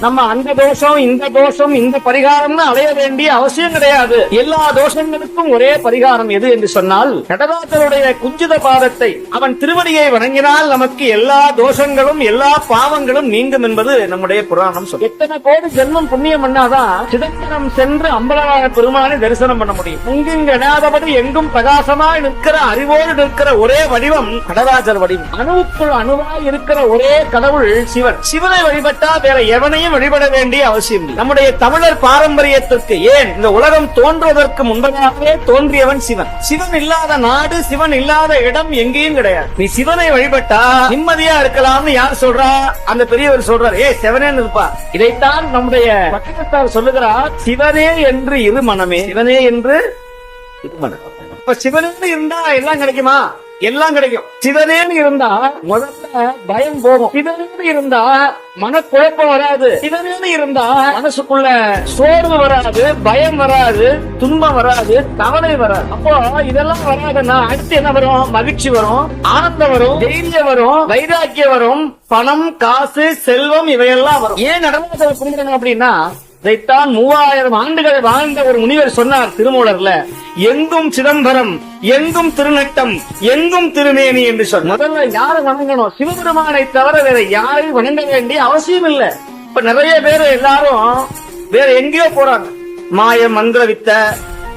நம்ம அந்த தோஷம் இந்த தோஷம் இந்த பரிகாரம்னு அடைய வேண்டிய அவசியம் கிடையாது. எல்லா தோஷங்களுக்கும் ஒரே பரிகாரம் எது என்று சொன்னால், நடராஜருடைய குஞ்சித பாதத்தை, அவன் திருவடியை வணங்கினால் நமக்கு எல்லா தோஷங்களும் எல்லா பாவங்களும் நீங்கும் என்பது நம்முடைய புராணம் சொல்லும். எத்தனை கோடி ஜென்மம் புண்ணியம் பண்ணாதான் சிதம்பரம் சென்று அம்பலவாய பெருமானை தரிசனம் பண்ண முடியும். இங்கு எனாதபடி எங்கும் பிரகாசமா நிற்கிற அறிவோடு நிற்கிற ஒரே வடிவம் நடராஜர் வடிவம். அணுவுக்குள் அணுவாய் இருக்கிற ஒரே கடவுள் சிவன். சிவனை வழிபட்டா வேற எவனையும் வழிபட வேண்டிய அவசியம் இல்லை. நம்முடைய தமிழர் பாரம்பரியத்திற்கு, ஏன் இந்த உலகம் தோன்றுவதற்கு முன்பதாகவே தோன்றியவன் சிவன். சிவன் இல்லாத நாடு, சிவன் இல்லாத இடம் எங்கேயும் கிடையாது. நீ சிவனை வழிபட்டா நிம்மதியா இருக்கலாம்னு யார் சொல்றா? அந்த பெரியவர் சொல்றார், சிவனே இருப்பா. இதைத்தான் நம்முடைய பக்கத்தார் சொல்லுகிறார், சிவனே என்று இரு மனமே, சிவனே என்று இரு மனம். இப்ப சிவனே இருந்தா எல்லாம் கிடைக்குமா? எல்லாம் கிடைக்கும். சிவனேன்னு இருந்தா முதல்ல பயம் போகும். சிவனேன்னு இருந்தா மனக்குழப்பம் வராது. சிவனேன்னு இருந்தா மனசுக்குள்ள சோர்வு வராது, பயம் வராது, துன்பம் வராது, கவலை வராது. அப்போ இதெல்லாம் வராதுன்னா அடுத்து என்ன வரும்? மகிழ்ச்சி வரும், ஆனந்தம் வரும், தைரியம் வரும், வைராக்கியம் வரும், பணம், காசு, செல்வம் இவையெல்லாம் வரும். ஏன் நடராஜரை கும்பிடணும் அப்படின்னா, இதைத்தான் 3000 ஆண்டுகள் வாழ்ந்த ஒரு முனிவர் சொன்னார் திருமூலர்ல, எங்கும் சிதம்பரம், எங்கும் திருநட்டம், எங்கும் திருமேனி என்று சொன்னார். முதல்ல யாரை வணங்கணும்? சிவபெருமானை தவிர வேற யாரையும் வணங்க வேண்டிய அவசியம் இல்லை. இப்ப நிறைய பேர் எல்லாரும் வேற எங்கேயோ போறாங்க. மாய மந்திர வித்த,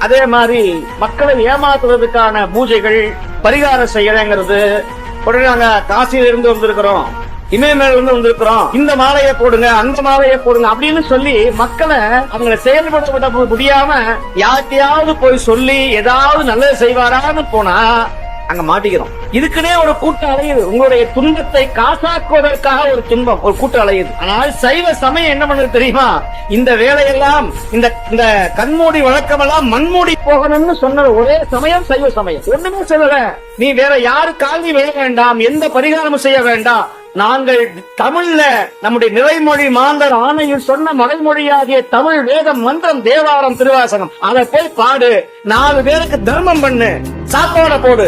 அதே மாதிரி மக்களை ஏமாத்துவதற்கான பூஜைகள், பரிகாரம் செய்யறங்கிறது. உடனே நாங்க காசியில இருந்து வந்திருக்கிறோம், இமயமேல இருந்து வந்திருக்கிறோம், இந்த மாலையை போடுங்க, அந்த மாலையை போடுங்க அப்படின்னு சொல்லி மக்களை அவங்களை செயல்பட விட முடியாம யார்கிட்டயாவது போய் சொல்லி ஏதாவது நல்லது செய்வாரான்னு போனா அங்க மாட்டிக்கிறோம். இதுக்குன்னே ஒரு கூட்டம் அலையுது. உங்களுடைய துன்பத்தை காசாக்குவதற்காக ஒரு துன்பம், ஒரு கூட்டம் அலையுது. ஆனால் சைவ சமயம் என்ன பண்ணுது தெரியுமா? இந்த வேலையெல்லாம், இந்த கண்மூடி வழக்கமெல்லாம் மண்மூடி போகணும்னு சொன்ன ஒரே சமயம் சைவ சமயம். ஒண்ணுமே சொல்லல, நீ வேற யாரு கால்வி விழ வேண்டாம், எந்த பரிகாரமும் செய்ய வேண்டாம். நாங்கள் தமிழ்ல நம்முடைய நிறைமொழி மாந்தர் ஆணையில் சொன்ன மறைமொழியாகிய தமிழ் வேதம், மந்திரம், தேவாரம், திருவாசகம், அதை போய் பாடு. 4 பேருக்கு தர்மம் பண்ணு, சாப்பாட போடு.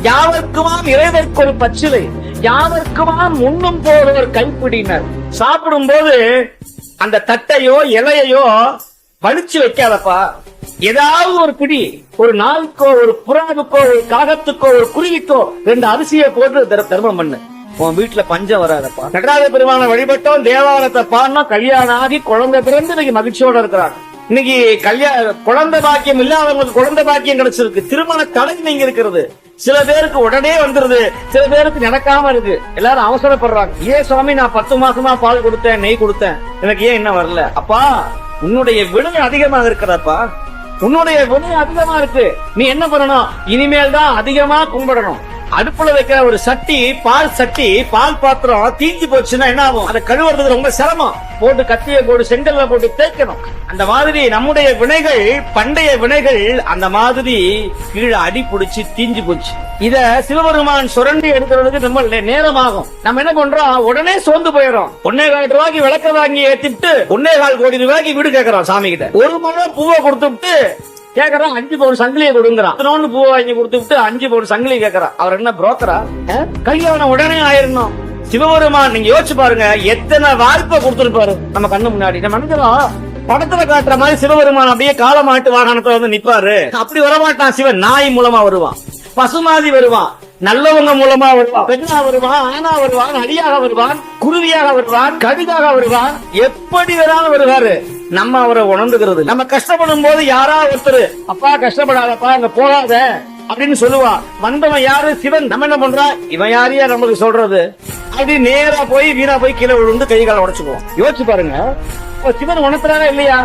யாவர்க்குமாம் இறைவருக்கு ஒரு பச்சிலை, யாவர்க்குமாம் உண்ணும் போது ஒரு கைப்பிடினர். சாப்பிடும் போது அந்த தட்டையோ இலையோ வலிச்சு வைக்காதப்பா. ஏதாவது ஒரு பிடி, ஒரு நாளுக்கோ, ஒரு புறாவுக்கோ, ஒரு காகத்துக்கோ, ஒரு குருவிக்கோ 2 அரிசியை போட்டு தர்மம் பண்ணு. உன் வீட்டுல பஞ்சம் வராதப்பா. நடராஜ பெருமான வழிபட்டோம், தேவாரத்தை பாடினோம், கல்யாணம் ஆகி குழந்தை பிறந்து இன்னைக்கு மகிழ்ச்சியோட இருக்கிறாங்க. இன்னைக்கு குழந்தை பாக்கியம் இல்லாதவங்களுக்கு குழந்தை பாக்கியம் கிடைச்சிருக்கு. திருமண தடை நீங்க இருக்கிறது. சில பேருக்கு உடனே வந்துருது, சில பேருக்கு நடக்காம இருக்கு. எல்லாரும் அவசரப்படுறாங்க. ஏன் சுவாமி நான் 10 மாசமா பால் கொடுத்தேன், நெய் கொடுத்தேன், எனக்கு ஏன் என்ன வரல? அப்பா, உன்னுடைய விலை அதிகமாக இருக்கிறப்பா, உன்னுடைய விலை அதிகமா இருக்கு. நீ என்ன பண்ணணும்? இனிமேல் தான் அதிகமா கும்பிடணும். அடுப்புல வைக்கிற ஒரு சட்டி, பால் பாத்திரம் தீஞ்சு போச்சுன்னா என்ன ஆகும்? அதை கழுவுறது ரொம்ப சிரமம். போட்டு கத்திய போட்டு செங்கல்ல போட்டு தேய்க்கணும். அந்த மாதிரி நம்முடைய வினைகள், பண்டைய வினைகள் அந்த மாதிரி கீழே அடி பிடிச்சு தீஞ்சு போச்சு. இத சிவபெருமான் சுரண்டி எடுக்கிறதுக்கு ரொம்ப நேரமாகும். நம்ம என்ன பண்றோம்? உடனே சோர்ந்து போயிடும். 1.25 ரூபாய்க்கு விளக்க வாங்கி ஏத்திட்டு 1.25 கோடி ரூபாய்க்கு வீடு கேட்கிறோம் சாமி கிட்ட. ஒரு முழம் பூவை கொடுத்துட்டு கேக்குறான் 5 பவுன் சங்கிலியை கொடுங்கிறான். பூ வாங்கி கொடுத்துட்டு 5 பவுன் சங்கிலி கேக்குறான். அவர் என்ன புரோக்கரா? கல்யாணம் உடனே ஆயிரணும். சிவபெருமான் நீங்க யோசிச்சு பாருங்க, எத்தனை வாய்ப்பை கொடுத்துருப்பாரு நம்ம கண்ணு முன்னாடி. நம்ம நினைக்கிறோம் படத்துல காட்டுற மாதிரி சிவபெருமான் அப்படியே காலமாட்டு வாகனத்துல வந்து நிப்பாரு. அப்படி வரமாட்டான் சிவன். நாய் மூலமா வருவான், பசுமாதி வருவான், நல்லவங்க மூலமா வருவான், பெண்ணா வருவான், ஆனா வருவான், அடியாக வருவான், குருவியாக வருவான், கவிதாக வருவான், எப்படி வேணாலும் வருவாரு. நம்ம அவரை உணர்ந்துக்கிறது. நம்ம கஷ்டப்படும் போது யாராவது ஒருத்தர் அப்பா கஷ்டப்படாதப்பா, அங்க போகாத அப்படின்னு சொல்லுவா. வந்தவன் யாரு? சிவன். நம்ம என்ன பண்றா? இவன் யாரையா நம்மளுக்கு சொல்றது? அப்படி நேரா போய் வீணா போய் கீழே விழுந்து கை கால உடைச்சுக்குவோம். யோசிச்சு பாருங்க, சிவன் உணர்த்துறாரா இல்லையா?